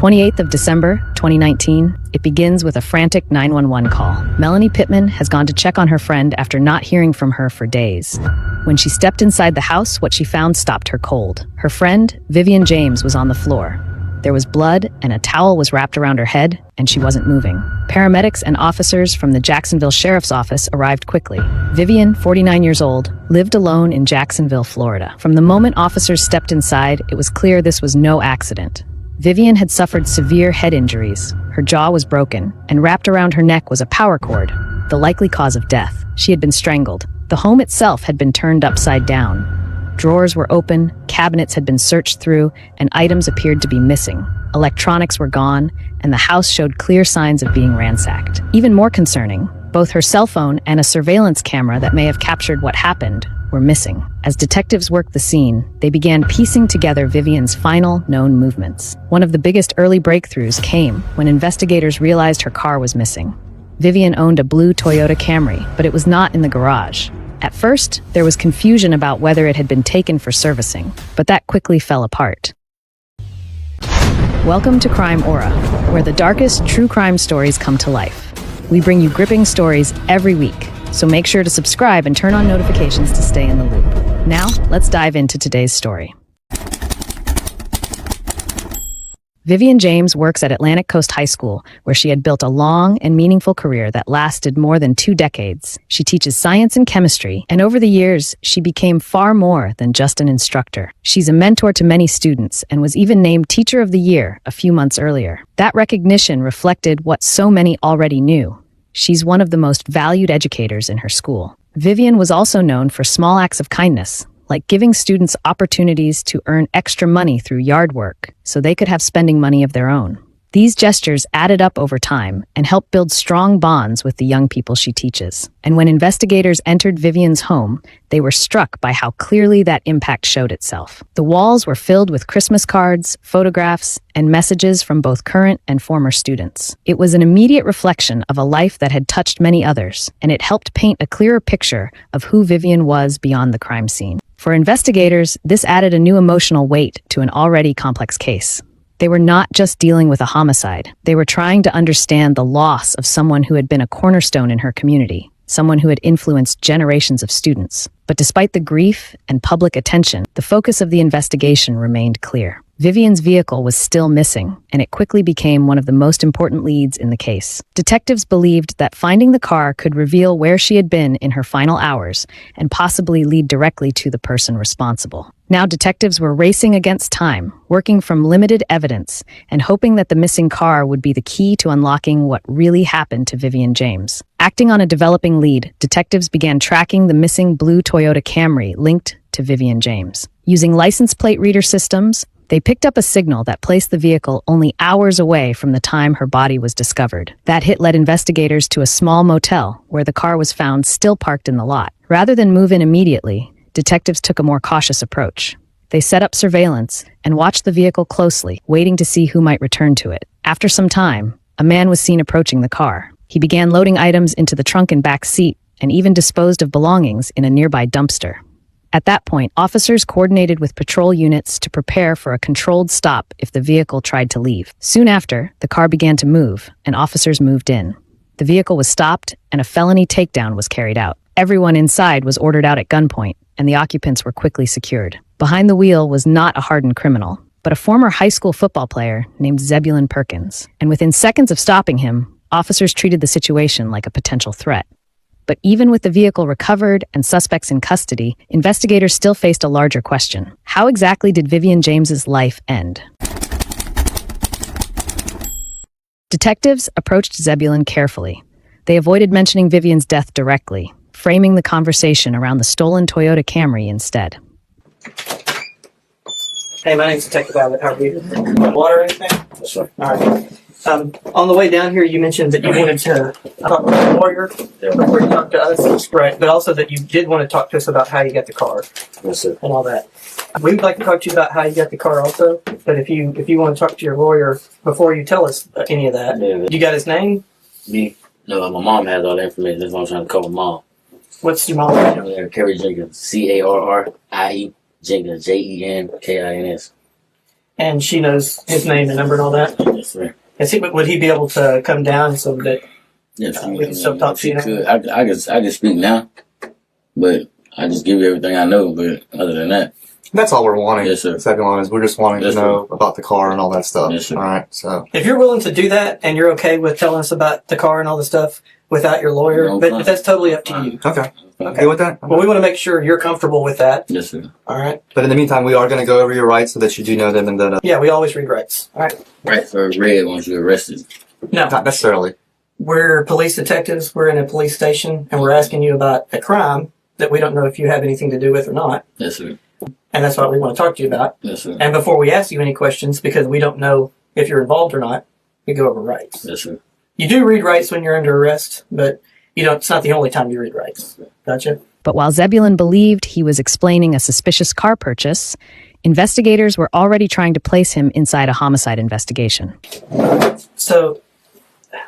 28th of December, 2019, it begins with a frantic 911 call. Melanie Pittman has gone to check on her friend after not hearing from her for days. When she stepped inside the house, what she found stopped her cold. Her friend, Vivian James, was on the floor. There was blood, and a towel was wrapped around her head, and she wasn't moving. Paramedics and officers from the Jacksonville Sheriff's Office arrived quickly. Vivian, 49 years old, lived alone in Jacksonville, Florida. From the moment officers stepped inside, it was clear this was no accident. Vivian had suffered severe head injuries. Her jaw was broken, and wrapped around her neck was a power cord, the likely cause of death. She had been strangled. The home itself had been turned upside down. Drawers were open, cabinets had been searched through, and items appeared to be missing. Electronics were gone, and the house showed clear signs of being ransacked. Even more concerning, both her cell phone and a surveillance camera that may have captured what happened were missing. As detectives worked the scene, they began piecing together Vivian's final known movements. One of the biggest early breakthroughs came when investigators realized her car was missing. Vivian owned a blue Toyota Camry, but it was not in the garage. At first, there was confusion about whether it had been taken for servicing, but that quickly fell apart. Welcome to Crime Aura, where the darkest true crime stories come to life. We bring you gripping stories every week, so make sure to subscribe and turn on notifications to stay in the loop. Now, let's dive into today's story. Vivian James works at Atlantic Coast High School, where she had built a long and meaningful career that lasted more than 2 decades. She teaches science and chemistry, and over the years, she became far more than just an instructor. She's a mentor to many students and was even named Teacher of the Year a few months earlier. That recognition reflected what so many already knew. She's one of the most valued educators in her school. Vivian was also known for small acts of kindness, like giving students opportunities to earn extra money through yard work so they could have spending money of their own. These gestures added up over time and helped build strong bonds with the young people she teaches. And when investigators entered Vivian's home, they were struck by how clearly that impact showed itself. The walls were filled with Christmas cards, photographs, and messages from both current and former students. It was an immediate reflection of a life that had touched many others, and it helped paint a clearer picture of who Vivian was beyond the crime scene. For investigators, this added a new emotional weight to an already complex case. They were not just dealing with a homicide. They were trying to understand the loss of someone who had been a cornerstone in her community, someone who had influenced generations of students. But despite the grief and public attention, the focus of the investigation remained clear. Vivian's vehicle was still missing, and it quickly became one of the most important leads in the case. Detectives believed that finding the car could reveal where she had been in her final hours and possibly lead directly to the person responsible. Now detectives were racing against time, working from limited evidence and hoping that the missing car would be the key to unlocking what really happened to Vivian James. Acting on a developing lead, detectives began tracking the missing blue Toyota Camry linked to Vivian James. Using license plate reader systems, they picked up a signal that placed the vehicle only hours away from the time her body was discovered. That hit led investigators to a small motel where the car was found still parked in the lot. Rather than move in immediately, detectives took a more cautious approach. They set up surveillance and watched the vehicle closely, waiting to see who might return to it. After some time, a man was seen approaching the car. He began loading items into the trunk and back seat and even disposed of belongings in a nearby dumpster. At that point, officers coordinated with patrol units to prepare for a controlled stop if the vehicle tried to leave. Soon after, the car began to move, and officers moved in. The vehicle was stopped, and a felony takedown was carried out. Everyone inside was ordered out at gunpoint, and the occupants were quickly secured. Behind the wheel was not a hardened criminal, but a former high school football player named Zebulun Perkins. And within seconds of stopping him, officers treated the situation like a potential threat. But even with the vehicle recovered and suspects in custody, investigators still faced a larger question. How exactly did Vivian James's life end? Detectives approached Zebulon carefully. They avoided mentioning Vivian's death directly, framing the conversation around the stolen Toyota Camry instead. Hey, my name's Detective Abbott. How are you? Water or anything? Yes, sir. All right. On the way down here, you mentioned that you wanted to talk to a lawyer before you talked to us, right? But also that you did want to talk to us about how you got the car Yes, sir. and all that. We would like to talk to you about how you got the car also, but if you want to talk to your lawyer before you tell us any of that, Yeah. you got his name? Me? No, my mom has all the information. That's why I'm trying to call my mom. What's your mom's name? Yeah, Carrie Jenkins. Carrie Jenkins. Jenkins. And she knows his name and number and all that. Yes, sir. Would he be able to come down so that Yes, we can still talk to you? could. I can speak now, but I just give you everything I know. But other than that, That's all we're wanting. Yes, sir. Zebulon is we're just wanting Yes, to know about the car and all that stuff. Yes, sir. All right. So If you're willing to do that and you're okay with telling us about the car and all the stuff without your lawyer, No, but fine. that's totally up to you. okay. Okay. Good with that? Well, we want to make sure you're comfortable with that. yes, sir. All right. But in the meantime, we are going to go over your rights so that you do know them and that Yeah, we always read rights. All right. Right for red once you're arrested. No, not necessarily. we're police detectives. We're in a police station and we're asking you about a crime that we don't know if you have anything to do with or not. Yes, sir. And that's what we want to talk to you about. Yes, sir. And before we ask you any questions, because we don't know if you're involved or not, we go over rights. Yes, sir. You do read rights when you're under arrest, but it's not the only time you read rights. Gotcha? But while Zebulon believed he was explaining a suspicious car purchase, investigators were already trying to place him inside a homicide investigation. So,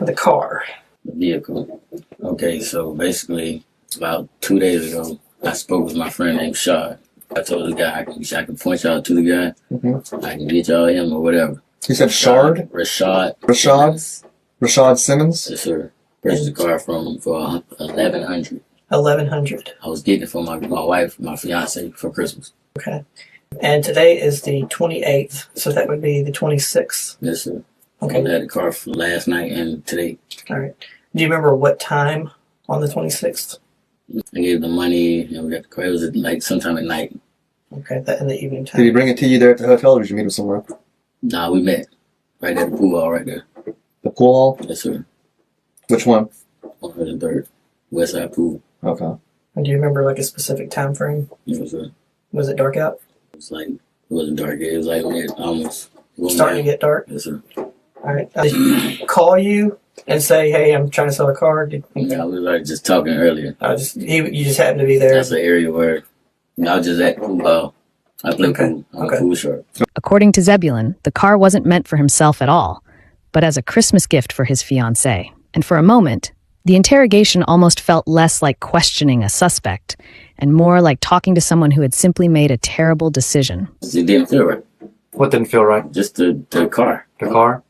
the car. The vehicle. Okay, so basically, about 2 days ago, I spoke with my friend named Rashad. I told the guy I can point y'all to the guy. Mm-hmm. I can get y'all him or whatever. You said Shard? Rashad. Rashad Simmons? Yes, sir. Purchased the car from him for $1,100. 1100. I was getting it for my wife, my fiance, for Christmas. Okay. And today is the 28th, so that would be the 26th. Yes, sir. Okay. I had the car for last night and today. All right. Do you remember what time on the 26th? I gave the money and we got the car. It was like sometime at night. Okay, that in the evening time. Did he bring it to you there at the hotel or did you meet him somewhere? Nah, we met right at the pool hall right there. The pool hall? Yes, sir. Which one? 103rd West Side Pool. Okay. And do you remember like a specific time frame? Yes, sir. Was it dark out? It's like, it wasn't dark yet. It was like when it almost going Starting to down. get dark? Yes, sir. All right. Did he call you and say, hey, I'm trying to sell a car? Yeah, we were like just talking earlier. You just happened to be there. That's the area where I was just at pool hall. I play pool. I'm a pool shark. According to Zebulon, the car wasn't meant for himself at all, but as a Christmas gift for his fiancée. And for a moment, the interrogation almost felt less like questioning a suspect and more like talking to someone who had simply made a terrible decision. It didn't feel right. What didn't feel right? Just the car. The car?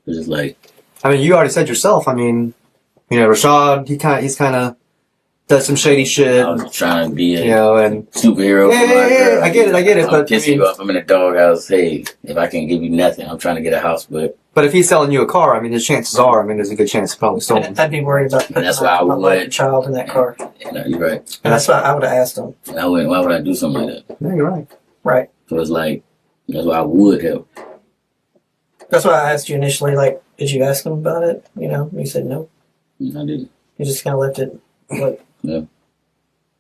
It was just like, I mean, you already said yourself. I mean, Rashad, he's kind of does some shady shit. I was trying to be a And superhero. Yeah, for my girl. I get it. I'm But pissing you off. I'm in a doghouse. Hey, if I can't give you nothing, I'm trying to get a house. But if he's selling you a car, I mean, the chances are, there's a good chance it's probably stolen. I'd be worried about putting That's why I my would. child in that car. You're right. And that's why I would have asked him. Why would I do something like that? Yeah, you're right. Right. So it's like, that's why I would help. That's why I asked you initially, like, did you ask him about it? You said no. I didn't. You just kind of left it. Like, Yeah.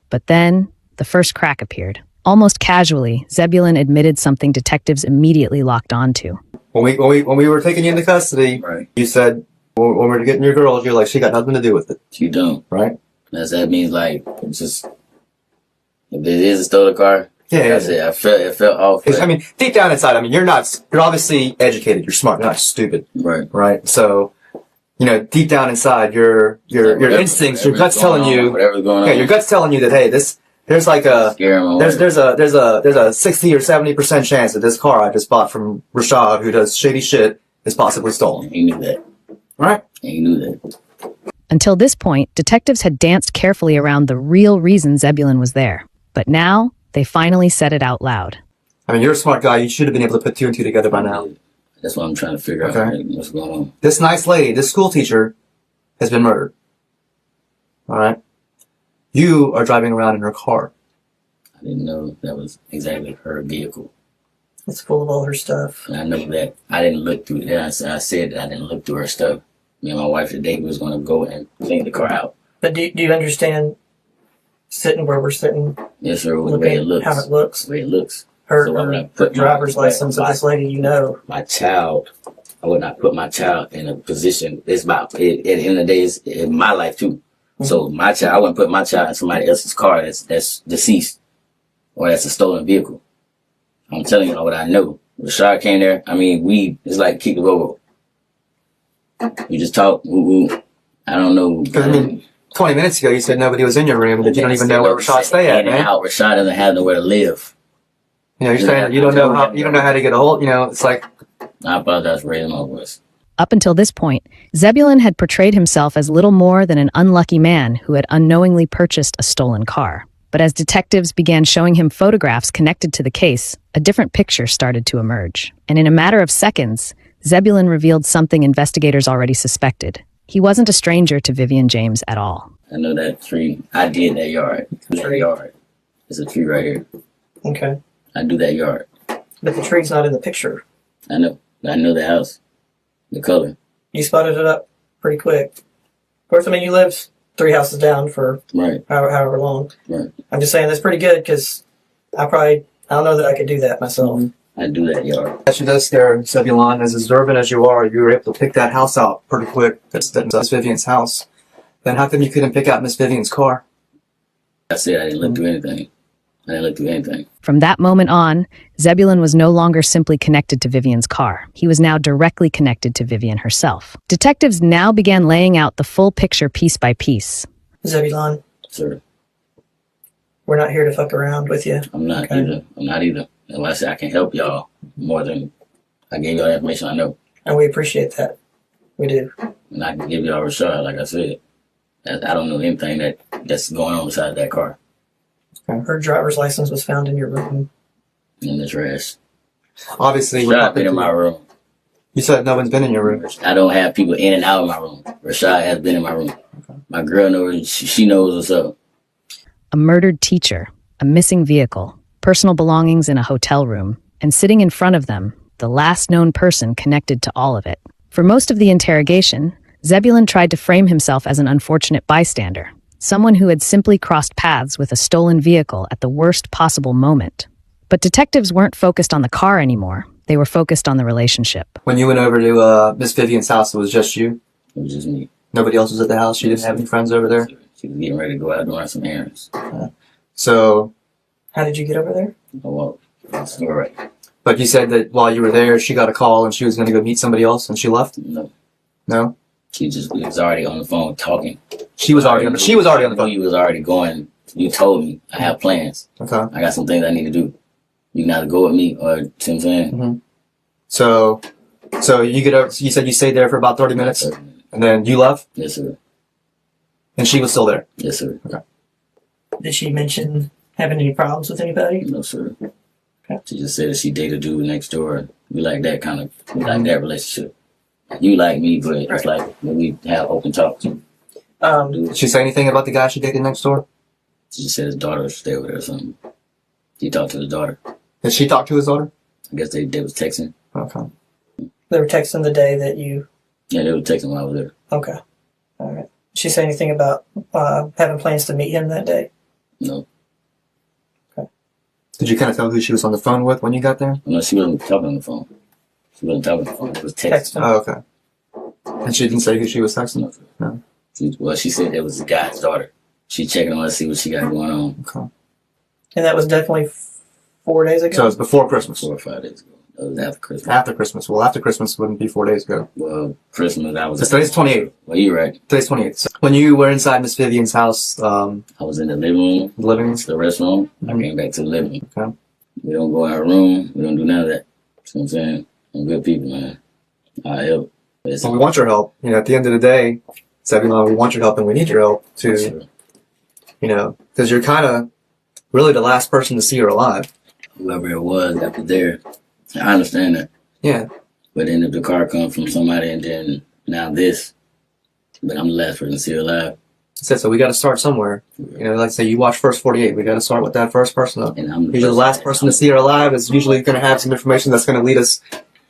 But then, the first crack appeared. Almost casually, Zebulon admitted something detectives immediately locked onto. When we were taking you into custody, Right. you said when we were getting your girls, you're like, she got nothing to do with it, You don't. right? That means like, it's just, if it is a stolen car, Yeah. that's it. It felt off. I mean, deep down inside, you're obviously educated, you're smart, you're not stupid, Right. right? So, deep down inside, your instincts, your gut's telling you, whatever's going on. yeah, your gut's telling you that, hey, there's like a, Scare him away. there's a 60 or 70% chance that this car I just bought from Rashad, who does shady shit, is possibly stolen. He knew that. Right? He knew that. Until this point, detectives had danced carefully around the real reason Zebulon was there. But now, they finally said it out loud. You're a smart guy. You should have been able to put two and two together by now. That's what I'm trying to figure out. Okay. Like, what's going on? This nice lady, this school teacher, has been murdered. All right? You are driving around in her car. I didn't know that was exactly her vehicle. it's full of all her stuff. And I know that I didn't look through that. I said that I didn't look through her stuff. Me and my wife today was going to go and clean the car out. But do you understand sitting where we're sitting, Yes, sir. The way it looking looks. how it looks? The way it looks. Her, So why would I her put my- driver's license of this lady, My child, I would not put my child in a position. It's about, at the end of the day, it's in my life too. So my child, I wouldn't put my child in somebody else's car that's deceased or that's a stolen vehicle. I'm telling you what I know. Rashad came there. It's like kick the road. We just talk. I don't know. 20 minutes ago, you said nobody was in your room, that you don't even know where Rashad stay at, In and man. out. Rashad doesn't have nowhere to live. You know, you're saying that you don't know how to get a hold. You know, it's like I apologize for raising my voice. Up until this point, Zebulon had portrayed himself as little more than an unlucky man who had unknowingly purchased a stolen car. But as detectives began showing him photographs connected to the case, a different picture started to emerge. And in a matter of seconds, Zebulon revealed something investigators already suspected. He wasn't a stranger to Vivian James at all. I know that tree. I did that yard. That yard. There's a tree right here. Okay. I do that yard. But the tree's not in the picture. I know. I know the house. The color. You spotted it up pretty quick. Of course, I mean, you lived 3 houses down for Right. however long. Right. I'm just saying that's pretty good because I don't know that I could do that myself. I do that yard. She does there, Zebulon, as observant as you are, you were able to pick that house out pretty quick. That's Miss Vivian's house. Then how come you couldn't pick out Miss Vivian's car? I said I didn't look through anything. I didn't look through anything. From that moment on, Zebulon was no longer simply connected to Vivian's car. He was now directly connected to Vivien herself. Detectives now began laying out the full picture piece by piece. Zebulon, Sir, we're not here to fuck around with you. I'm not either. I'm not either. And when I say I can help y'all more than I gave y'all the information I know. And we appreciate that. We do. And I can give y'all Rashad, like I said. I don't know anything that's going on beside that car. Her driver's license was found in your room. In the trash. Obviously, Rashad been in my room. You said no one's been in your room. I don't have people in and out of my room. Rashad has been in my room. Okay. My girl knows, she knows what's up. A murdered teacher, a missing vehicle, personal belongings in a hotel room, and sitting in front of them, the last known person connected to all of it. For most of the interrogation, Zebulon tried to frame himself as an unfortunate bystander, someone who had simply crossed paths with a stolen vehicle at the worst possible moment. But detectives weren't focused on the car anymore. They were focused on the relationship. When you went over to Miss Vivian's house, it was just you? It was just me. Nobody else was at the house? She didn't have any friends over there? She was getting ready to go out and run some errands. So... How did you get over there? Oh, well, that's all right. But you said that while you were there, she got a call and she was going to go meet somebody else and she left? No. No? She was already on the phone talking. She was already on the phone? You was already going. You told me I have plans. Okay. I got some things I need to do. You can either go with me or, see what I'm saying? Mm-hmm. So you get over, you said you stayed there for about 30 minutes and then you left? Yes, sir. And she was still there? Yes, sir. Okay. Did she mention having any problems with anybody? No, sir. Okay. She just said that she dated a dude next door. We like that that relationship. You like me, but it's like when we have open talks. Did she say anything about the guy she dated next door? She just said his daughter stayed with her or something. He talked to his daughter. Did she talk to his daughter? I guess they was texting. Okay. They were texting the day that you... Yeah, they were texting when I was there. Okay. All right. Did she say anything about having plans to meet him that day? No. Okay. Did you kind of tell who she was on the phone with when you got there? No, she wasn't talking on the phone. She wasn't talking on the phone. It was texting. Oh, okay. And she didn't say who she was texting? No. She said it was the guy's daughter. She checking on to see what she got going on. Okay. And that was definitely 4 days ago? So it was before Christmas? 4 or 5 days ago. That was after Christmas. After Christmas. Well, after Christmas wouldn't be 4 days ago. Well, Christmas, I was... Today's 28th. Well, you're right. Today's 28th. So when you were inside Miss Vivian's house... I was in the living room. Living room? The restroom. Mm-hmm. I came back to the living room. Okay. We don't go in our room. We don't do none of that. You know what I'm saying? I'm good people, man. I help. Well, we want your help. You know, at the end of the day, Zebulon, we want your help and we need your help to, Sure. you know, because you're kind of really the last person to see her alive. Whoever it was that was there, I understand that. Yeah. But then if the car comes from somebody and then now this, but I'm the last person to see her alive. So we got to start somewhere. You know, like say you watch First 48, we got to start with that first person up. And I'm Usually the last person to see her alive is usually going to have some information that's going to lead us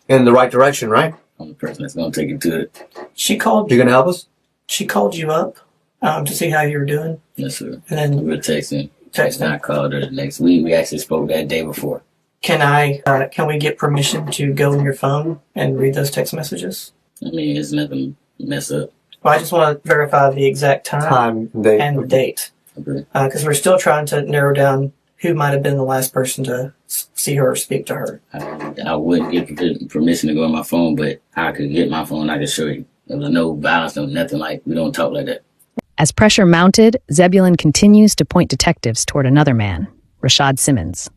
in the right direction, right? I'm the person that's going to take you to it. She called You going to help us? She called you up to see how you were doing? Yes, sir. And then We were texting. Texting. And I called her the next week. We actually spoke that day before. can we get permission to go in your phone and read those text messages? I mean, it's nothing mess up. Well, I just want to verify the exact time Time, date. and the date. Okay. Because we're still trying to narrow down who might have been the last person to see her or speak to her. I wouldn't get permission to go on my phone, but I could get my phone. I could show you. There was no violence, no nothing like. We don't talk like that. As pressure mounted, Zebulon continues to point detectives toward another man, Rashad Simmons.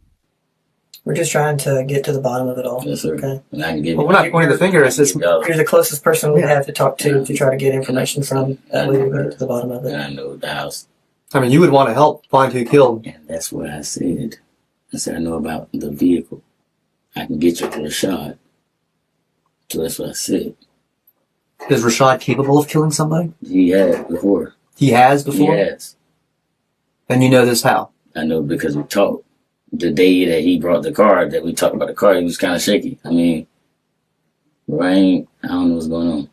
We're just trying to get to the bottom of it all. Yes, sir. Okay. And I can give Well, you. we're not pointing the finger. It's just You're the closest person we have to talk to try to get information from. That way we can get to the bottom of And it. I know the house. I mean, you would want to help find who killed. And that's what I said. I said, I know about the vehicle. I can get you to Rashad. So that's what I said. Is Rashad capable of killing somebody? He had before. He has before? He has. And you know this how? I know because we talked. The day that he brought the car, that we talked about the car, he was kind of shaky. I mean, I don't know what's going on.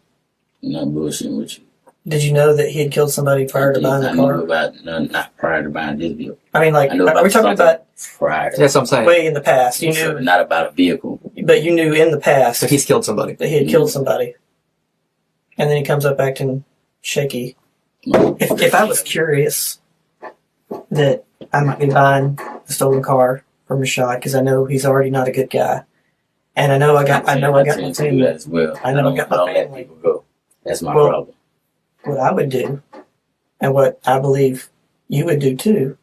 I'm not bullshitting with you. Did you know that he had killed somebody prior to buying the I knew car? about, no, not prior to buying this vehicle. I mean, like, I know are we talking something about prior to That's what I'm saying. way in the past? You So knew, not about a vehicle. but you knew in the past So he's killed somebody. that he had killed somebody. And then he comes up acting shaky. If I was curious that I might be buying a stolen car from Rashad, because I know he's already not a good guy, and I know I got my tend to do family. that as well. I know I got my don't let family. people go. That's my Well, problem. What I would do, and what I believe you would do too,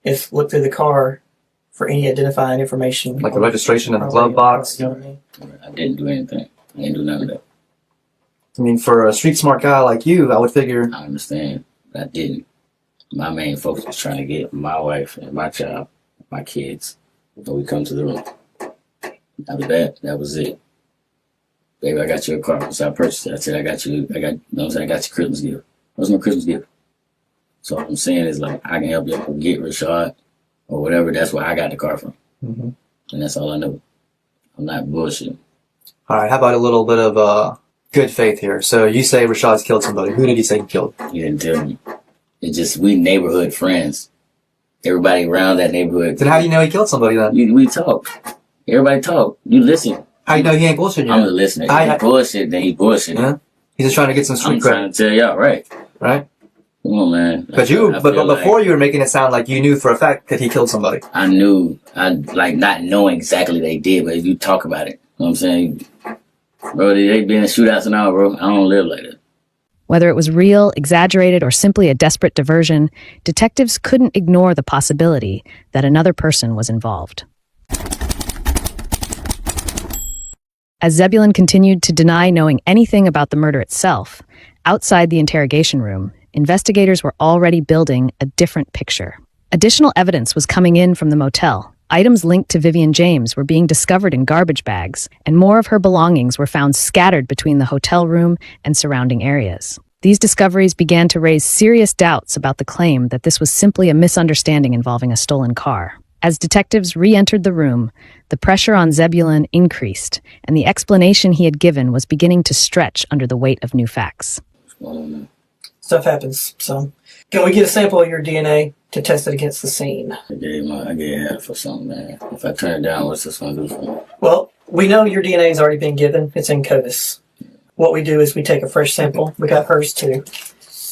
is look through the car for any identifying information, Like the registration in the glove box. You know what I mean? I didn't do anything. I didn't do none of that. I mean, for a street smart guy like you, I would figure. I understand. But I didn't. My main focus was trying to get my wife and my child, my kids, when we come to the room. After that, that was it. Baby, I got you a car. So I purchased it. I said, I got you Christmas gift. What's my Christmas gift? So what I'm saying is, like, I can help you get Rashad or whatever. That's where I got the car from. Mm-hmm. And that's all I know. I'm not bullshitting. All right, how about a little bit of good faith here? So you say Rashad's killed somebody. Who did he say he killed? You didn't tell me. It's just, we neighborhood friends. Everybody around that neighborhood. Then how do you know he killed somebody then? We talk. Everybody talk. You listen. How do you know he ain't bullshitting I'm a you? listener. If I- he bullshit, then he bullshit. Yeah? He's just trying to get some I'm street trying credit, to tell y'all, right? right? Come on, man. But before you were making it sound like you knew for a fact that he killed somebody. I knew, like not knowing exactly they did, but you talk about it. You know what I'm saying? Bro, they been in shootouts and all, bro. I don't live like that. Whether it was real, exaggerated, or simply a desperate diversion, detectives couldn't ignore the possibility that another person was involved. As Zebulon continued to deny knowing anything about the murder itself, outside the interrogation room, investigators were already building a different picture. Additional evidence was coming in from the motel. Items linked to Vivian James were being discovered in garbage bags, and more of her belongings were found scattered between the hotel room and surrounding areas. These discoveries began to raise serious doubts about the claim that this was simply a misunderstanding involving a stolen car. As detectives re-entered the room, the pressure on Zebulon increased, and the explanation he had given was beginning to stretch under the weight of new facts. Stuff happens. So, can we get a sample of your DNA to test it against the scene? I gave half or something, man. If I turn it down, what's this gonna do for me? Well, we know your DNA has already been given. It's in CODIS. What we do is we take a fresh sample. We got hers too.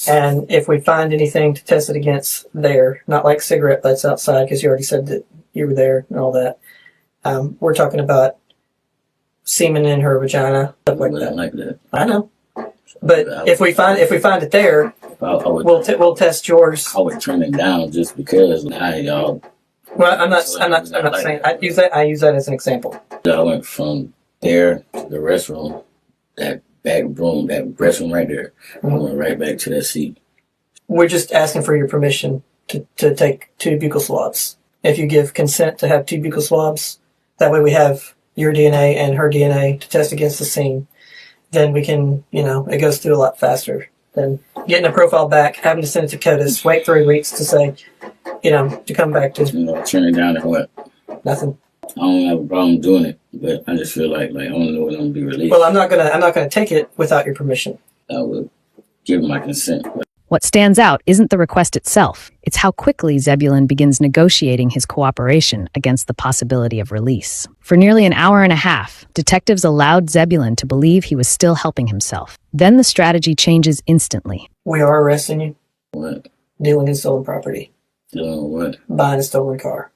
And if we find anything to test it against there, not like cigarette butts outside, because you already said that you were there and all that. We're talking about semen in her vagina, stuff like that. Like that. I know. But if we find it there, we'll test yours. I would turn it down just because y'all. Well, I'm not saying I use that as an example. I went from there to the restroom, that back room, that restroom right there. I went right back to that seat. We're just asking for your permission to take 2 buccal swabs. If you give consent to have 2 buccal swabs, that way we have your DNA and her DNA to test against the scene. Then we can, it goes through a lot faster than getting a profile back, having to send it to CODIS, wait 3 weeks to say, to come back to Turn it down and what? nothing. I don't have a problem doing it, but I just feel like I don't know when I'm gonna be released. Well, I'm not gonna take it without your permission. I would give my consent. What stands out isn't the request itself, it's how quickly Zebulon begins negotiating his cooperation against the possibility of release. For nearly an hour and a half, detectives allowed Zebulon to believe he was still helping himself. Then the strategy changes instantly. We are arresting you. What? Dealing in stolen property. Doing what? Buying a stolen car.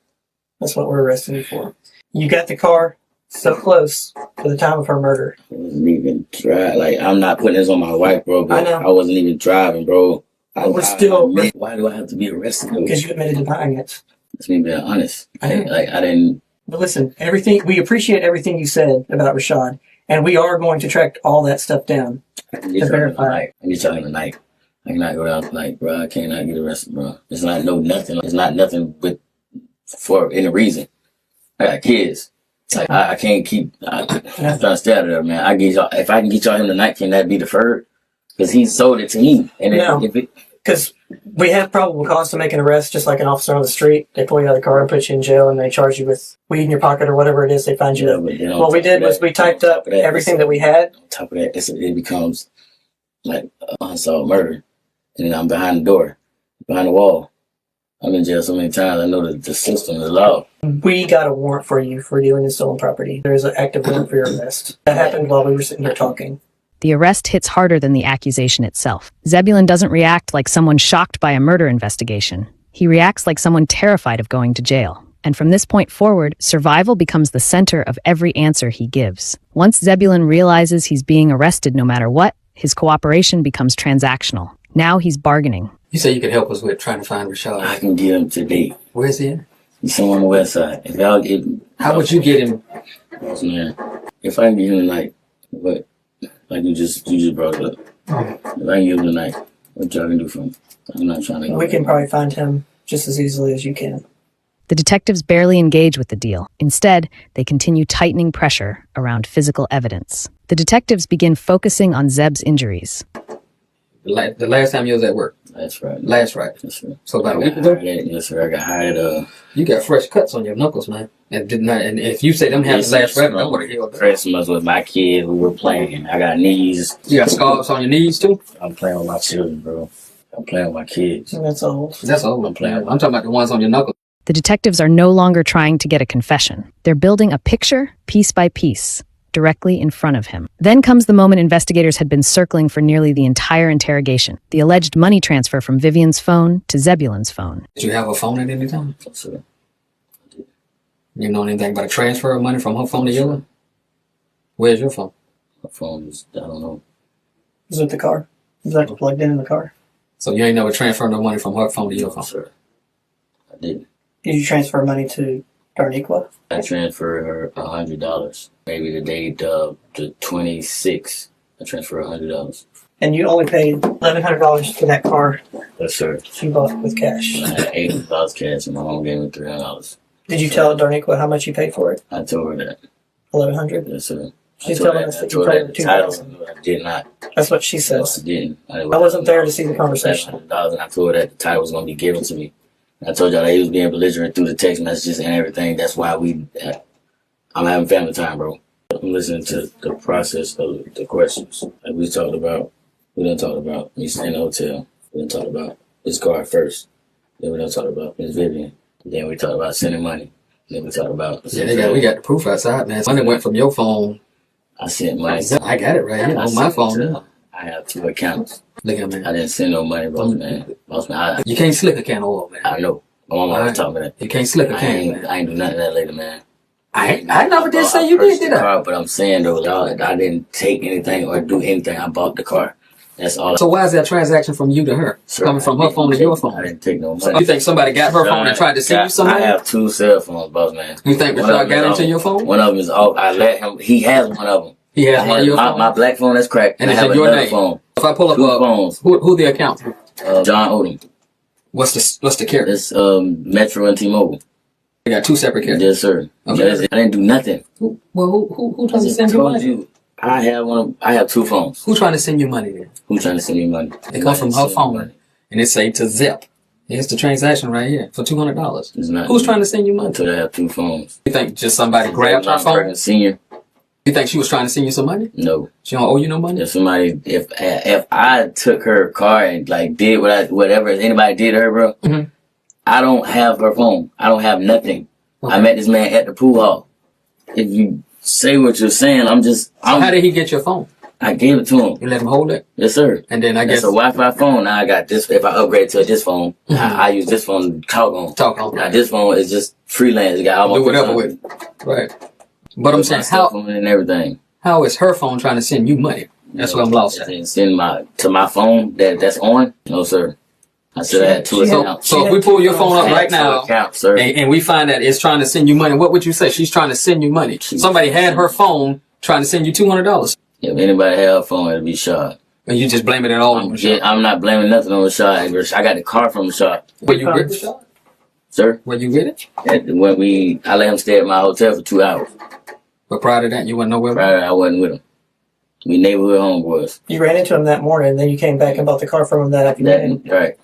That's what we're arresting you for. You got the car so close to the time of her murder. I wasn't even driving. Like, I'm not putting this on my wife, bro, but I know. I wasn't even driving, bro. Why do I have to be arrested? Because you admitted to buying it. That's me being honest. I know. I didn't. But listen, we appreciate everything you said about Rashad, and we are going to track all that stuff down to verify. I need y'all in the night. I cannot go out tonight, bro. I cannot get arrested, bro. It's not nothing. It's not nothing for any reason. I got kids. Like, I can't keep. I'm trying to stay out of there, man. If I can get y'all him tonight, can that be deferred? Because he sold it to me, and because we have probable cause to make an arrest, just like an officer on the street. They pull you out of the car and put you in jail, and they charge you with weed in your pocket or whatever it is they find you. What we did was we typed up everything that we had. On top of that, it becomes like unsolved murder, and then I'm behind the door, behind the wall. I'm in jail so many times. I know that the system is low. We got a warrant for you for dealing in stolen property. There's an active warrant for your arrest. That happened while we were sitting here talking. The arrest hits harder than the accusation itself. Zebulon doesn't react like someone shocked by a murder investigation. He reacts like someone terrified of going to jail. And from this point forward, survival becomes the center of every answer he gives. Once Zebulon realizes he's being arrested no matter what, his cooperation becomes transactional. Now he's bargaining. You say you could help us with trying to find Rashad. I can get him today. Where's he at? He's somewhere on the west side. If y'all get, how would you get him? Man, if I can get him tonight, what? Like you just brought it up. If I can get him tonight, what y'all can do for him? I'm not trying to go. We can probably find him just as easily as you can. The detectives barely engage with the deal. Instead, they continue tightening pressure around physical evidence. The detectives begin focusing on Zeb's injuries. The last time you was at work? That's right. Last Friday. Yes, sir. So about a week ago? Yes, sir. I got hired. You got fresh cuts on your knuckles, man. And if you say them happened last Friday, I would have healed. Christmas with my kid who were playing. I got knees. You got scars on your knees too? I'm playing with my children, bro. I'm playing with my kids. That's old. That's old. I'm talking about the ones on your knuckles. The detectives are no longer trying to get a confession. They're building a picture, piece by piece, directly in front of him. Then comes the moment investigators had been circling for nearly the entire interrogation. The alleged money transfer from Vivian's phone to Zebulon's phone. Did you have a phone at any time? Yes, sir. You know anything about a transfer of money from her phone to yours? Where's your phone? My phone is, I don't know. Is it the car? Is that plugged in the car? So you ain't never transferred no money from her phone to your phone? Yes, sir. I didn't. Did you transfer money to Darniqua? I transferred her $100. Maybe the date the 26th. I transferred $100. And you only paid $1,100 for that car Yes, sir. she bought with cash. I had $800 cash and my mom gave me $300. Did you tell Darniqua how much you paid for it? I told her that. $1,100? Yes, sir. She's I told telling her us I that you told her told her at the title. $2,000. I did not. That's what she No, says. I didn't. I wasn't there to see the conversation. $100, and I told her that the title was going to be given to me. And I told y'all that he was being belligerent through the text messages and everything. That's why I'm having family time, bro. I'm listening to the process of the questions. Like we talked about, we done talked about me staying in the hotel. We done talked about his car first. Then we done talked about Miss Vivian. Then we talked about sending money. Then we talked about... Yeah, we got the proof outside, man. Money went from your phone. I sent money. I got it right here on my phone. I have 2 accounts. Look at me. I didn't send no money, boss man. Boss man, You can't slick a can of oil, man. I know. My mama always taught me that. You can't slick a can, man. I ain't do nothing to that lady, man. I never did say you did I? Car, but I'm saying though, dog, I didn't take anything or do anything. I bought the car. That's all. So why is that transaction from you to her? Sir, coming from her phone to your I phone? didn't take no So money. you think somebody got her phone and tried to send you some I money? have 2 cell phones, boss man. You think Rashad got into your phone? One of them is off. I let him. He has one of them. He has one of your phone? My black phone that's cracked. And I it's have in your another name? phone. If I pull up 2 phones. who the account? John Odom. What's the carrier? It's Metro and T-Mobile. They got 2 separate carriers. Yes, sir. Okay. Yes, I didn't do nothing. Who trying to I send you told money? you. I have 2 phones. Who trying to send you money then? Who's trying to send me money? They come from her phone and it say to Zep. Here's the transaction right here for $200. It's not. Who's trying to send you I money? told her I have 2 phones. You think just somebody grabbed her phone? Perkins Senior. You think she was trying to send you some money? No. She don't owe you no money? If somebody, if I took her car and like did whatever anybody did to her, bro, Mhm. I don't have her phone. I don't have nothing. Okay. I met this man at the pool hall. If you say what you're saying, How did he get your phone? I gave it to him. You let him hold it? Yes, sir. And then I It's guess a Wi-Fi phone. Now I got this. If I upgrade to this phone, Mhm. I use this phone to talk on. talk on Now this phone is just freelance. It got all my do whatever phone. with it. Right. But I'm saying Stuff on it and everything. how is her phone trying to send you money? That's what I'm lost at. And send to my phone that's on. No, sir. I said I had two accounts. So if we pull your phone up right now, account, sir. and we find that it's trying to send you money, what would you say? She's trying to send you money. Somebody had her phone trying to send you $200. If anybody had a phone, it'd be Rashad. And you just blaming it all on Rashad. I'm not blaming nothing on Rashad. I got the car from Rashad. Were you with Rashad? Sir? Were you with it? I let him stay at my hotel for 2 hours. But prior to that, you wasn't nowhere? Prior to that, I wasn't with him. We neighborhood homeboys. You ran into him that morning, and then you came back and bought the car from him that afternoon. Right.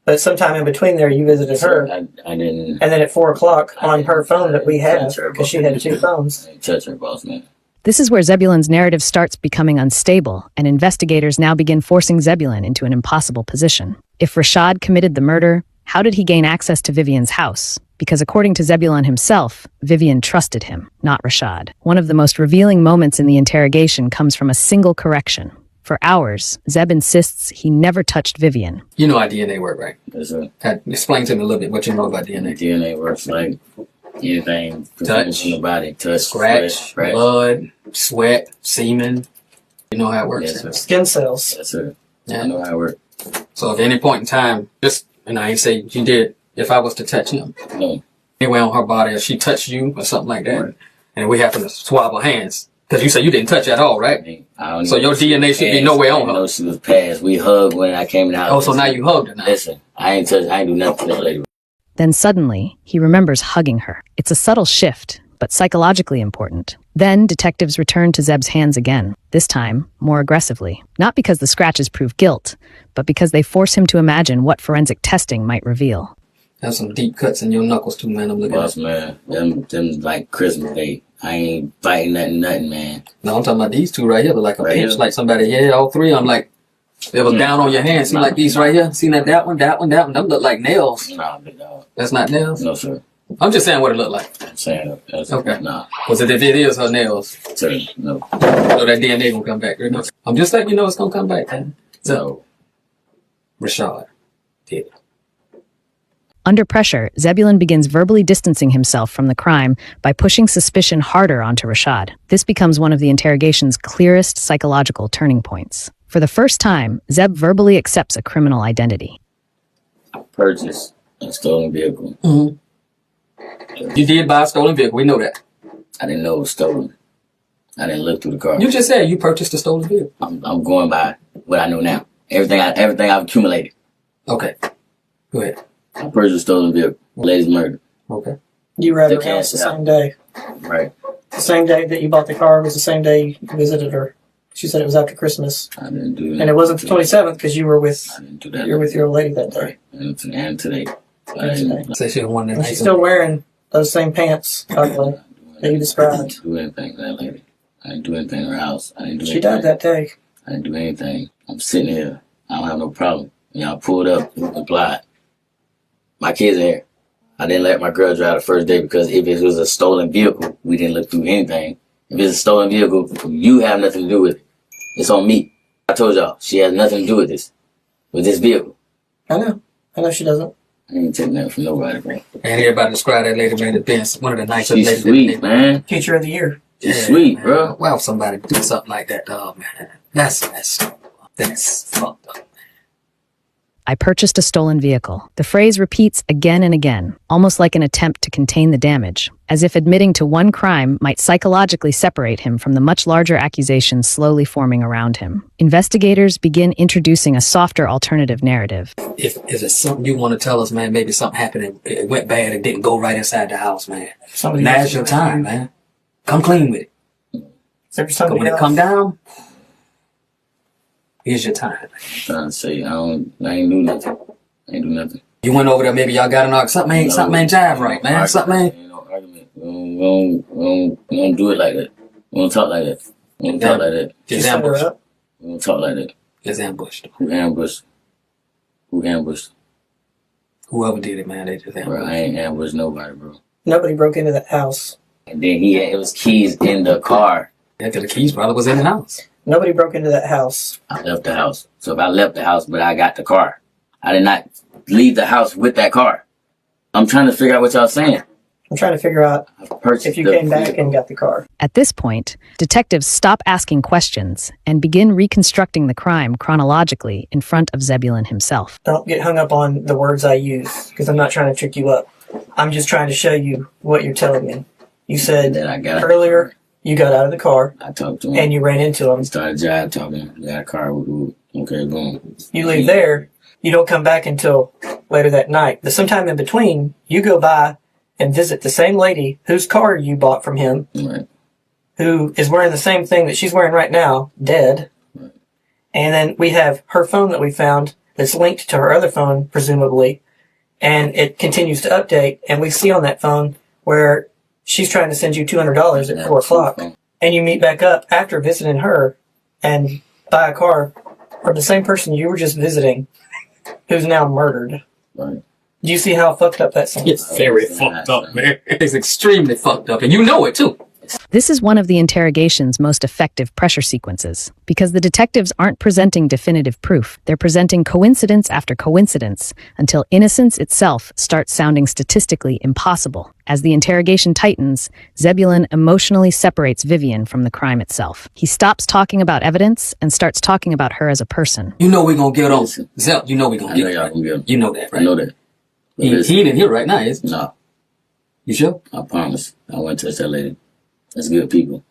But sometime in between there, you visited her. I didn't. And then at 4 o'clock on her phone that we had, because she had 2 phones. I didn't touch her, boss man. This is where Zebulon's narrative starts becoming unstable, and investigators now begin forcing Zebulon into an impossible position. If Rashad committed the murder, how did he gain access to Vivian's house? Because according to Zebulon himself, Vivien trusted him, not Rashad. One of the most revealing moments in the interrogation comes from a single correction. For hours, Zeb insists he never touched Vivien. You know how DNA work, right? Yes, sir. Explain to me a little bit what you know about DNA. DNA works like anything. Touch. In the body. Touch. Scratch, blood, sweat, semen. You know how it works. Yes, sir. Skin cells. Yes, sir. Yeah. I know how it works. So at any point in time, and I ain't say you did, if I was to touch him, No. anywhere on her body, if she touched you or something like that, and we happen to swab her hands, because you said you didn't touch at all, right? So your DNA should be nowhere on her. No, she was passed. We hugged when I came in the house. Oh, so now you hugged her now. Listen, I ain't do nothing to that lady. Then suddenly, he remembers hugging her. It's a subtle shift, but psychologically important. Then detectives return to Zeb's hands again, this time more aggressively. Not because the scratches prove guilt, but because they force him to imagine what forensic testing might reveal. There's some deep cuts in your knuckles too, man. I'm looking Boss, man. Them like Christmas Day. I ain't fighting nothing, man. No, I'm talking about these two right here. They're like a Right pinch, here? like somebody, all three. I'm like, it was down on your hand. See, like these right here? See that one? Them look like nails. Nah, big dog. That's not nails? No, sir. I'm just saying what it looked like. I'm saying that's Okay. Nah. Because if it is her nails, Sir, no. so that DNA gonna come back. I'm just letting you know it's gonna come back, man. So, Rashad did. Under pressure, Zebulon begins verbally distancing himself from the crime by pushing suspicion harder onto Rashad. This becomes one of the interrogation's clearest psychological turning points. For the first time, Zeb verbally accepts a criminal identity. I purchased a stolen vehicle. Mm-hmm. You did buy a stolen vehicle. We know that. I didn't know it was stolen. I didn't look through the car. You just said you purchased a stolen vehicle. I'm going by what I know now. Everything I've accumulated. Okay. Go ahead. I purchased a stolen vehicle. Lady's murder. Okay. You were at her The house the cash out. same day. Right. The same day that you bought the car was the same day you visited her. She said it was after Christmas. I didn't do that. And it wasn't the 27th because you were with I didn't do that. you're with your old lady that day. Right. And today. I Yes, didn't, Say she one And that she's still wearing those same pants, probably, that you I described. didn't do anything to that lady. I didn't do anything in her house. I didn't do She anything. died that day. I didn't do anything. I'm sitting here. I don't have no problem. Y'all pulled up, applied. My kids are here. I didn't let my girl drive the first day because if it was a stolen vehicle, we didn't look through anything. If it's a stolen vehicle, you have nothing to do with it. It's on me. I told y'all, she has nothing to do with this vehicle. I know she doesn't. I ain't taking that from nobody, bro. And everybody described that lady, man, as being one of the nicest ladies. She's sweet, man. Teacher of the year. She's sweet, man. bro. Why would somebody do something like that, dog, man? That's fucked up. I purchased a stolen vehicle. The phrase repeats again and again, almost like an attempt to contain the damage, as if admitting to one crime might psychologically separate him from the much larger accusations slowly forming around him. Investigators begin introducing a softer alternative narrative. If it's something you want to tell us, man, maybe something happened and it went bad and didn't go right inside the house, man. Now's your time, man. Come clean with it. But when it come down, here's your time. I'm trying to say, I ain't do nothing. I ain't do nothing. You went over there, maybe y'all got an argument. Something ain't jive right, man. Something ain't. Ain't no argument. We don't do it like that. We don't talk like that. We don't talk like that. Just ambushed. We don't talk like that. Just ambushed. Who ambushed? Who ambushed? Whoever did it, man, they just ambushed. Bro, I ain't ambushed nobody, bro. Nobody broke into that house. And then it was keys in the car. Yeah, 'cause the keys probably was in the house. Nobody broke into that house. I left the house. So if I left the house, but I got the car, I did not leave the house with that car. I'm trying to figure out what y'all saying. I'm trying to figure out if you came back and got the car. At this point, detectives stop asking questions and begin reconstructing the crime chronologically in front of Zebulon himself. Don't get hung up on the words I use, because I'm not trying to trick you up. I'm just trying to show you what you're telling me. You said earlier you got out of the car. I talked to him. And you ran into him. Started jive talking. Got a car. Okay, boom. You leave there. You don't come back until later that night. But sometime in between, you go by and visit the same lady whose car you bought from him, Right. who is wearing the same thing that she's wearing right now, dead. Right. And then we have her phone that we found that's linked to her other phone, presumably, and it continues to update. And we see on that phone where she's trying to send you $200 at 4 o'clock. And you meet back up after visiting her and buy a car from the same person you were just visiting, who's now murdered. Right. Do you see how fucked up that sounds? It's very fucked up, man. It's extremely fucked up, and you know it too. This is one of the interrogation's most effective pressure sequences, because the detectives aren't presenting definitive proof. They're presenting coincidence after coincidence until innocence itself starts sounding statistically impossible. As the interrogation tightens, Zebulon emotionally separates Vivien from the crime itself. He stops talking about evidence and starts talking about her as a person. You know we're gonna get on. Zep, you know we're gonna I know get y'all on. can get him. You know that, right? I know that. He ain't here right now, is he? No. You sure? I promise. I won't touch that lady. That's good people.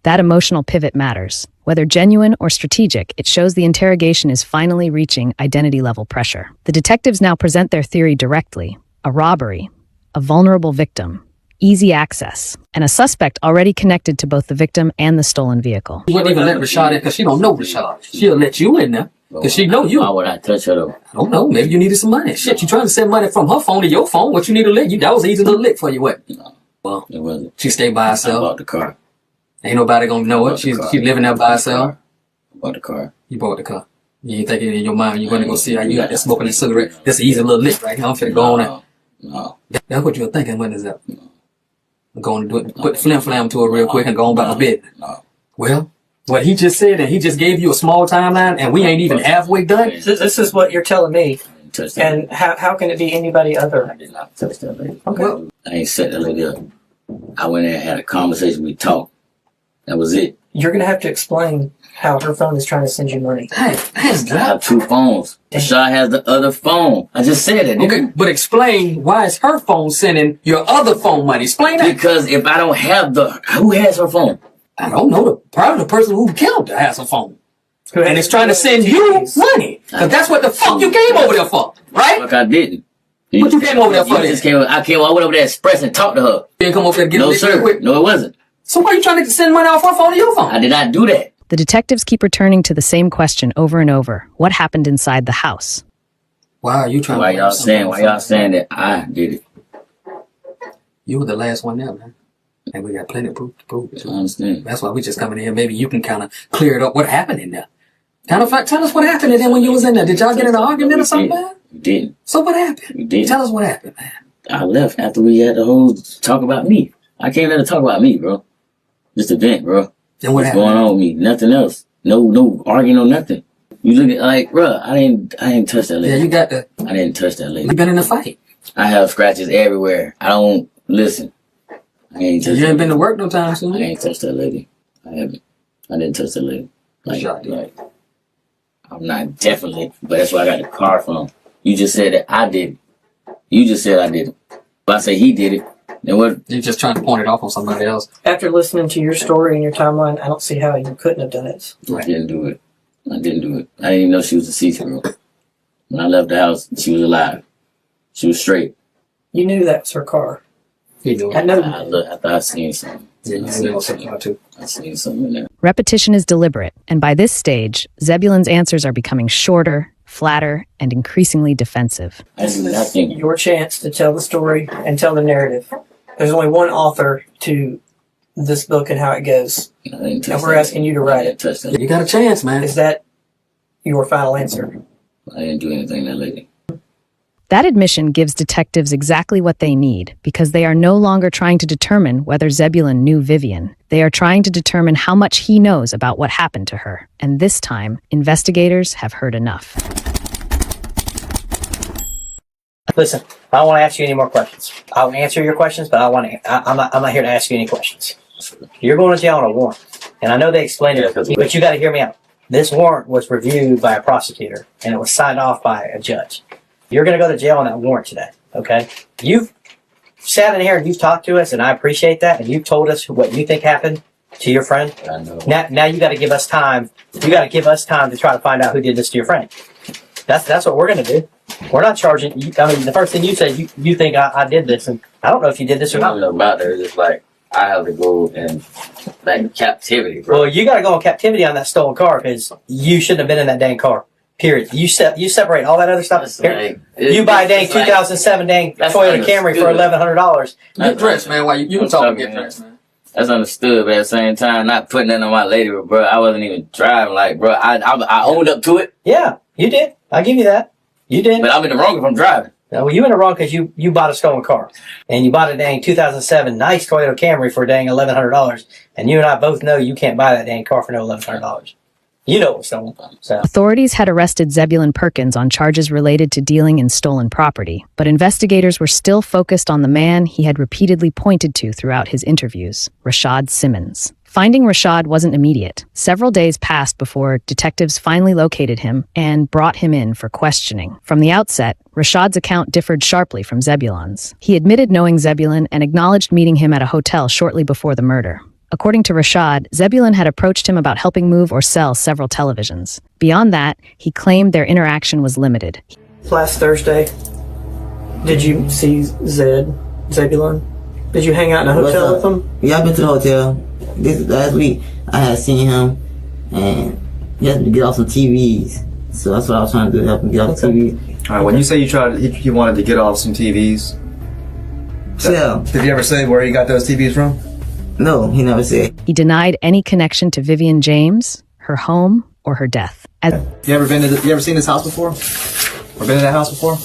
That emotional pivot matters. Whether genuine or strategic, it shows the interrogation is finally reaching identity-level pressure. The detectives now present their theory directly: a robbery, a vulnerable victim, easy access, and a suspect already connected to both the victim and the stolen vehicle. She wouldn't even let Rashad in because she don't know Rashad. She'll let you in there because she know you. Why would I touch her though? I don't know. Maybe you needed some money. Shit, you trying to send money from her phone to your phone. What you need to lick? That was an easy little lick for you, what? No, Well, it wasn't. she stayed by I herself. bought the car. Ain't nobody gonna know it. She's living there by herself. I bought the car. You bought the car. You ain't thinking in your mind you're gonna go see how you got there smoking a cigarette. That's an easy little lick right now. I'm finna go on there. No. That's what you're thinking. When is that? I'm going to do it. Put the flim to it real quick and go on about my bed. No. Well, what he just said, and he just gave you a small timeline, and we ain't even halfway done. This is what you're telling me. I didn't touch that And how can it be anybody I other? did not touch that lady. Okay. Well, I ain't set that lady up. I went in and had a conversation. We talked. That was it. You're going to have to explain how her phone is trying to send you money. hey, I have 2 phones. Rashad has the other phone. I just said it. okay, but explain why is her phone sending your other phone money? Explain that. Because if I don't have who has her phone? I don't know. Probably the person who killed her has a phone. Who And has it's trying to send you money. Because that's what the fuck you came over there for, right? Fuck, I didn't. What you came over there for You then? just came. I went over there express and talked to her. You didn't come over there to get a No, lick real sir. quick. No, it wasn't. So why are you trying to send money off her phone to your phone? I did not do that. The detectives keep returning to the same question over and over: what happened inside the house? Why are you trying Why to y'all saying that I did it? You were the last one there, man. And we got plenty of proof to prove it. I understand. That's why we just coming in here. Maybe you can kind of clear it up. What happened in there? Tell us what happened in there when you was in there. Did y'all get in an argument or something, man? We didn't. So what happened? We didn't. Tell us what happened, man. I left after we had the whole talk about me. I can't let her talk about me, bro. Just a vent, bro. Then what What's happened? going on with me? Nothing else. No arguing or nothing. You look at like, bro, I didn't touch that lady. Yeah, you got the. I didn't touch that lady. You been in a fight. I have scratches everywhere. I don't listen. I ain't touch You ain't that been to lady. work no time I soon. ain't touched that lady. I haven't. I didn't touch that lady. Rashad did. I'm not definitely, but that's where I got the car from. You just said that I did it. You just said I did it. If I say he did it, then what? You're just trying to point it off on somebody else. After listening to your story and your timeline, I don't see how you couldn't have done it. I didn't do it. I didn't do it. I didn't even know she was deceased, bro. When I left the house, she was alive. She was straight. You knew that was her car. You know I know you I did. looked, I thought I seen something. Yeah, you I knew seen that something. too. I seen something in there. Repetition is deliberate, and by this stage, Zebulon's answers are becoming shorter, flatter, and increasingly defensive. I This did is nothing. your chance to tell the story and tell the narrative. There's only one author to this book and how it goes. I didn't touch And we're that asking lady. you to write I didn't it. touch that. You got a chance, man. Is that your final answer? I didn't do anything to that lady. That admission gives detectives exactly what they need, because they are no longer trying to determine whether Zebulon knew Vivien. They are trying to determine how much he knows about what happened to her. And this time, investigators have heard enough. Listen, I don't want to ask you any more questions. I'll answer your questions, but I'm not here to ask you any questions. You're going to jail on a warrant. And I know they explained it, but you got to hear me out. This warrant was reviewed by a prosecutor, and it was signed off by a judge. You're going to go to jail on that warrant today, okay? You've sat in here and you've talked to us, and I appreciate that, and you've told us what you think happened to your friend. I know. Now you got to give us time. You got to give us time to try to find out who did this to your friend. That's what we're going to do. We're not charging you. I mean, the first thing you said, you think I did this, and I don't know if you did this or I don't not. know about that. It's like I have to go in like captivity, bro. Well, you got to go in captivity on that stolen car because you shouldn't have been in that dang car. Period. You separate all that other stuff. Like, You buy a dang 2007 dang Toyota Camry for $1,100. Get dressed, man. Why you can talk and get dressed, man. That's understood, but at the same time, not putting that on my lady, bro. I wasn't even driving. Like, bro, I owned up to it. Yeah, you did. I'll give you that. You did. But I'm in the wrong if I'm driving. Well, you in the wrong because you bought a stolen car. And you bought a dang 2007 nice Toyota Camry for dang $1,100. And you and I both know you can't buy that dang car for no $1,100. You know it was stolen. So. Authorities had arrested Zebulon Perkins on charges related to dealing in stolen property, but investigators were still focused on the man he had repeatedly pointed to throughout his interviews, Rashad Simmons. Finding Rashad wasn't immediate. Several days passed before detectives finally located him and brought him in for questioning. From the outset, Rashad's account differed sharply from Zebulon's. He admitted knowing Zebulon and acknowledged meeting him at a hotel shortly before the murder. According to Rashad, Zebulon had approached him about helping move or sell several televisions. Beyond that, he claimed their interaction was limited. Last Thursday, did you see Zebulon? Did you hang out in a hotel with him? Yeah, I've been to the hotel. This last week, I had seen him, and he had to get off some TVs. So that's what I was trying to do, help him get off the TVs. All right, when you say you wanted to get off some TVs, Yeah. did he ever say where he got those TVs from? No, he never said. He denied any connection to Vivian James, her home, or her death. You ever seen this house before? Or been in that house before?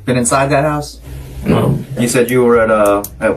Been inside that house? No. You said you were at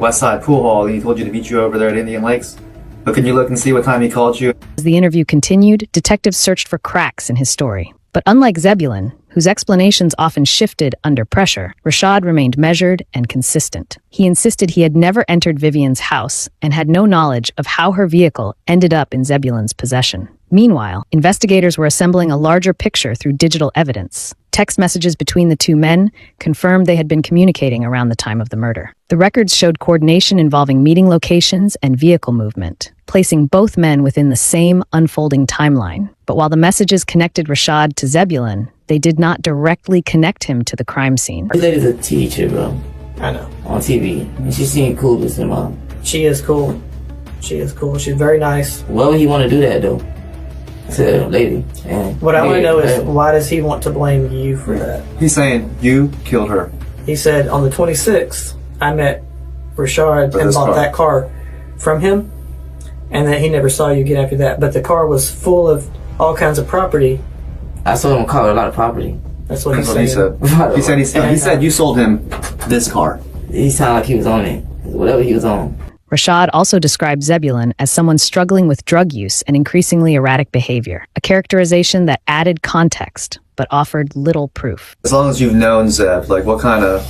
Westside Pool Hall and he told you to meet you over there at Indian Lakes. But can you look and see what time he called you? As the interview continued, detectives searched for cracks in his story. But unlike Zebulon, whose explanations often shifted under pressure, Rashad remained measured and consistent. He insisted he had never entered Vivian's house and had no knowledge of how her vehicle ended up in Zebulon's possession. Meanwhile, investigators were assembling a larger picture through digital evidence. Text messages between the two men confirmed they had been communicating around the time of the murder. The records showed coordination involving meeting locations and vehicle movement, placing both men within the same unfolding timeline. But while the messages connected Rashad to Zebulon, they did not directly connect him to the crime scene. This lady's a teacher, bro, I know. on TV. And she seemed cool with him. She is cool. She is cool. She's very nice. Why would he want to do that, though? To a lady. And What I want to know is, why does he want to blame you for that? He's saying you killed her. He said on the 26th, I met Rashad For and this bought car. that car from him, and that he never saw you again after that. But the car was full of all kinds of property. I saw him call her a lot of property. That's what That's he what he said. said. He said you sold him this car. He sounded like he was on it. Whatever he was on. Rashad also described Zebulon as someone struggling with drug use and increasingly erratic behavior, a characterization that added context but offered little proof. As long as you've known Zeb, what kind of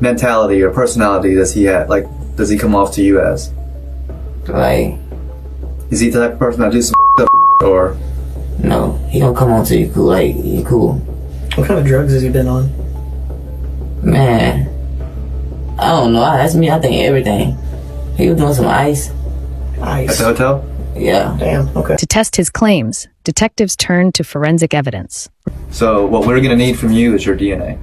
mentality or personality does he have? Does he come off to you as? Like, Is he the type of person that do some up or? no, he don't come on to you cool. Like, you cool. What kind of drugs has he been on? Man, I don't know. That's me. I think everything. He was doing some ice. At Ice. the hotel? Yeah. Damn. Okay. To test his claims, detectives turned to forensic evidence. So what we're gonna need from you is your DNA,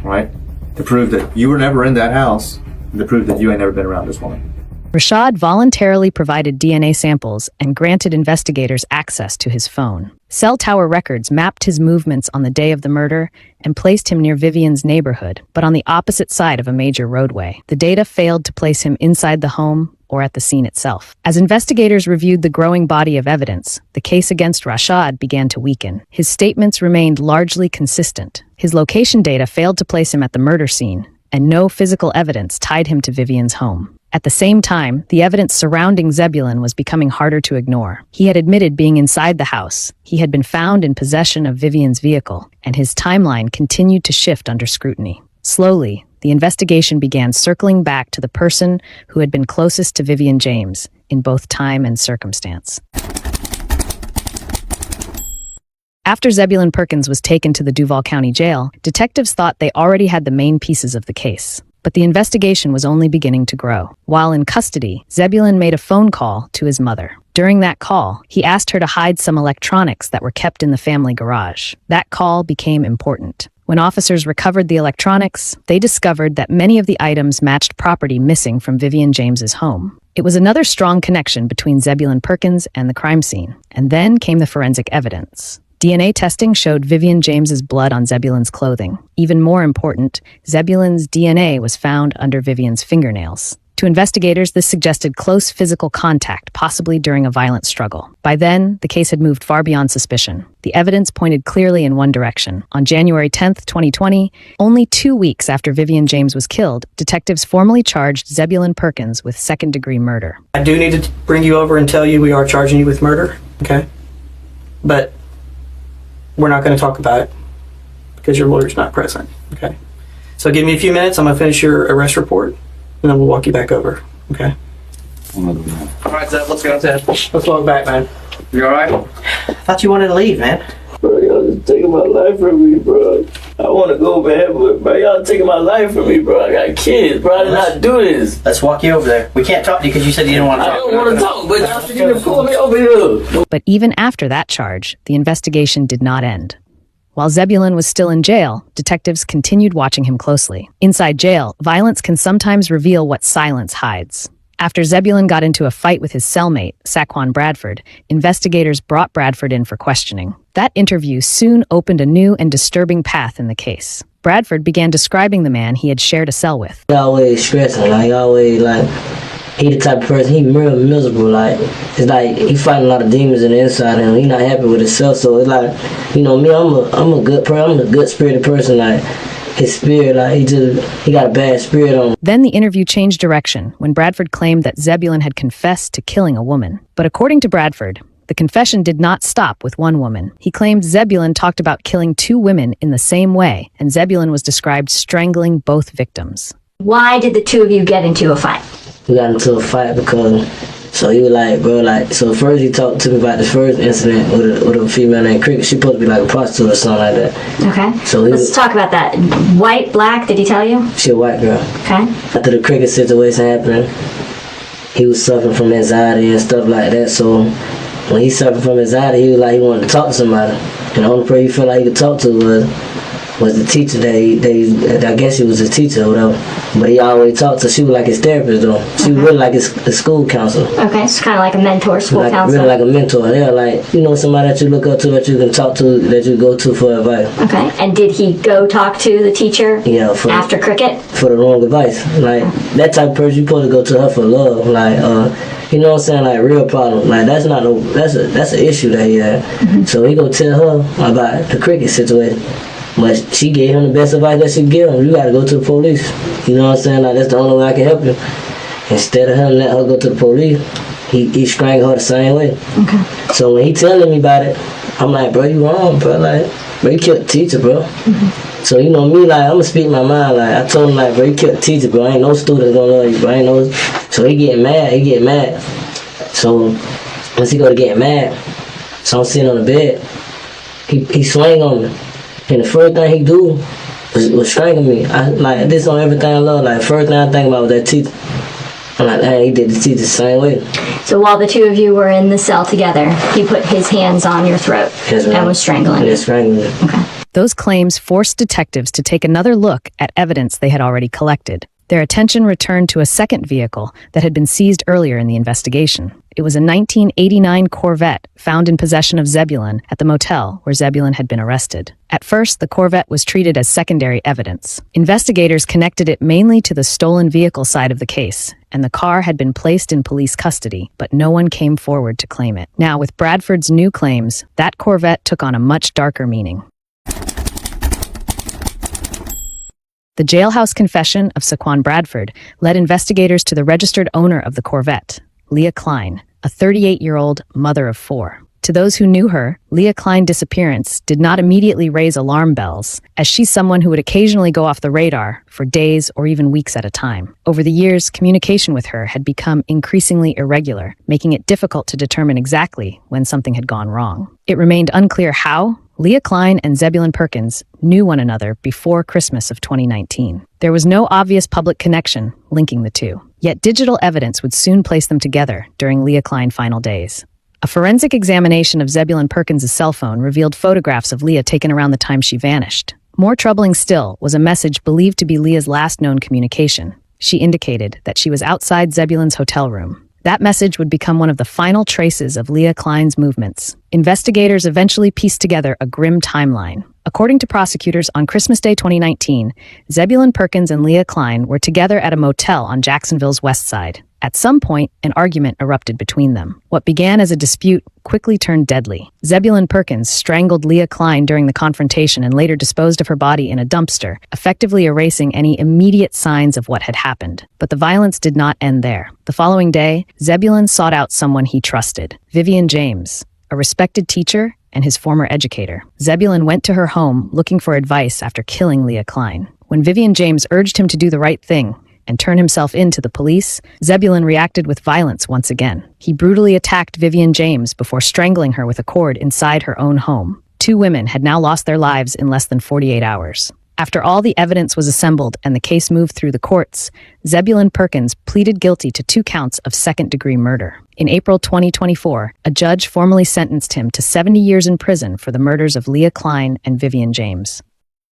right? To prove that you were never in that house, and to prove that you ain't never been around this woman. Rashad voluntarily provided DNA samples and granted investigators access to his phone. Cell tower records mapped his movements on the day of the murder and placed him near Vivian's neighborhood, but on the opposite side of a major roadway. The data failed to place him inside the home or at the scene itself. As investigators reviewed the growing body of evidence, the case against Rashad began to weaken. His statements remained largely consistent. His location data failed to place him at the murder scene, and no physical evidence tied him to Vivian's home. At the same time, the evidence surrounding Zebulon was becoming harder to ignore. He had admitted being inside the house. He had been found in possession of Vivian's vehicle, and his timeline continued to shift under scrutiny. Slowly, the investigation began circling back to the person who had been closest to Vivian James in both time and circumstance. After Zebulon Perkins was taken to the Duval County Jail, detectives thought they already had the main pieces of the case. But the investigation was only beginning to grow. While in custody, Zebulon made a phone call to his mother. During that call, he asked her to hide some electronics that were kept in the family garage. That call became important. When officers recovered the electronics, they discovered that many of the items matched property missing from Vivian James's home. It was another strong connection between Zebulon Perkins and the crime scene. And then came the forensic evidence. DNA testing showed Vivian James's blood on Zebulon's clothing. Even more important, Zebulon's DNA was found under Vivian's fingernails. To investigators, this suggested close physical contact, possibly during a violent struggle. By then, the case had moved far beyond suspicion. The evidence pointed clearly in one direction. On January 10th, 2020, only 2 weeks after Vivian James was killed, detectives formally charged Zebulon Perkins with second-degree murder. I do need to bring you over and tell you we are charging you with murder, okay? But we're not going to talk about it because your lawyer's not present, okay? So give me a few minutes. I'm going to finish your arrest report, and then we'll walk you back over, okay? All right, Zeb, let's go, Zeb. Let's walk back, man. You all right? I thought you wanted to leave, man. Bro, y'all just taking my life from me, bro. I want to go man, but bro, y'all taking my life from me, bro. I got kids, bro. I did not do this. Let's walk you over there. We can't talk to you because you said you didn't want to talk. I don't want to talk, but y'all should even pull me over here. But even after that charge, the investigation did not end. While Zebulon was still in jail, detectives continued watching him closely. Inside jail, violence can sometimes reveal what silence hides. After Zebulon got into a fight with his cellmate, Saquon Bradford, investigators brought Bradford in for questioning. That interview soon opened a new and disturbing path in the case. Bradford began describing the man he had shared a cell with. He always stressing, he the type of person, he real miserable, it's like he fighting a lot of demons in the inside of him. He not happy with himself, so it's like, me, I'm a good person, I'm a good spirited person, his spirit, he got a bad spirit on him. Then the interview changed direction when Bradford claimed that Zebulon had confessed to killing a woman. But according to Bradford, the confession did not stop with one woman. He claimed Zebulon talked about killing 2 women in the same way, and Zebulon was described strangling both victims. Why did the two of you get into a fight? We got into a fight because, so he was so first he talked to me about the first incident with a female named Cricket. She supposed to be like a prostitute or something like that. Okay. So let's talk about that. White, black, did he tell you? She a white girl. Okay. After the Cricket situation happened, he was suffering from anxiety and stuff like that. So when he suffered from anxiety, he was like he wanted to talk to somebody. And the only person he felt like he could talk to was the teacher I guess she was a teacher or whatever. But he always talked to, she was like his therapist though. She was really like his school counselor. Okay, so kind of like a mentor, school counselor. Really like a mentor, yeah, somebody that you look up to, that you can talk to, that you go to for advice. Okay, and did he go talk to the teacher after Cricket? For the wrong advice. That type of person, you supposed to go to her for love, you know what I'm saying, real problem. That's an issue that he had. Mm-hmm. So he go tell her about the Cricket situation. But she gave him the best advice that she could give him. You gotta go to the police. You know what I'm saying? That's the only way I can help you. Instead of him letting her go to the police, he strangled her the same way. Okay. So when he telling me about it, I'm like, bro, you wrong, bro. Bro, you killed the teacher, bro. Mm-hmm. So me, I'm gonna speak my mind. I told him, bro, you killed the teacher, bro. Ain't no students gonna love you, bro. So he getting mad. So once he go to get mad, so I'm sitting on the bed, he swing on me. And the first thing he do was strangle me. This on everything I love. First thing I think about was that teacher. I'm like, dang, he did the teacher the same way. So while the two of you were in the cell together, he put his hands on your throat and was strangling you. Yeah, strangling you. Okay. Those claims forced detectives to take another look at evidence they had already collected. Their attention returned to a second vehicle that had been seized earlier in the investigation. It was a 1989 Corvette found in possession of Zebulon at the motel where Zebulon had been arrested. At first, the Corvette was treated as secondary evidence. Investigators connected it mainly to the stolen vehicle side of the case, and the car had been placed in police custody, but no one came forward to claim it. Now, with Bradford's new claims, that Corvette took on a much darker meaning. The jailhouse confession of Saquon Bradford led investigators to the registered owner of the Corvette, Leah Kline, a 38-year-old mother of 4. To those who knew her, Leah Kline's disappearance did not immediately raise alarm bells, as she's someone who would occasionally go off the radar for days or even weeks at a time. Over the years, communication with her had become increasingly irregular, making it difficult to determine exactly when something had gone wrong. It remained unclear how Leah Kline and Zebulun Perkins knew one another before Christmas of 2019. There was no obvious public connection linking the two, yet digital evidence would soon place them together during Leah Kline's final days. A forensic examination of Zebulun Perkins' cell phone revealed photographs of Leah taken around the time she vanished. More troubling still was a message believed to be Leah's last known communication. She indicated that she was outside Zebulun's hotel room. That message would become one of the final traces of Leah Kline's movements. Investigators eventually pieced together a grim timeline. According to prosecutors, on Christmas Day 2019, Zebulun Perkins and Leah Kline were together at a motel on Jacksonville's west side. At some point, an argument erupted between them. What began as a dispute quickly turned deadly. Zebulun Perkins strangled Leah Kline during the confrontation and later disposed of her body in a dumpster, effectively erasing any immediate signs of what had happened. But the violence did not end there. The following day, Zebulun sought out someone he trusted, Vivian James, a respected teacher and his former educator. Zebulun went to her home looking for advice after killing Leah Kline. When Vivian James urged him to do the right thing and turn himself in to the police, Zebulun reacted with violence once again. He brutally attacked Vivian James before strangling her with a cord inside her own home. 2 women had now lost their lives in less than 48 hours. After all the evidence was assembled and the case moved through the courts, Zebulun Perkins pleaded guilty to 2 counts of second-degree murder. In April 2024, a judge formally sentenced him to 70 years in prison for the murders of Leah Kline and Vivian James.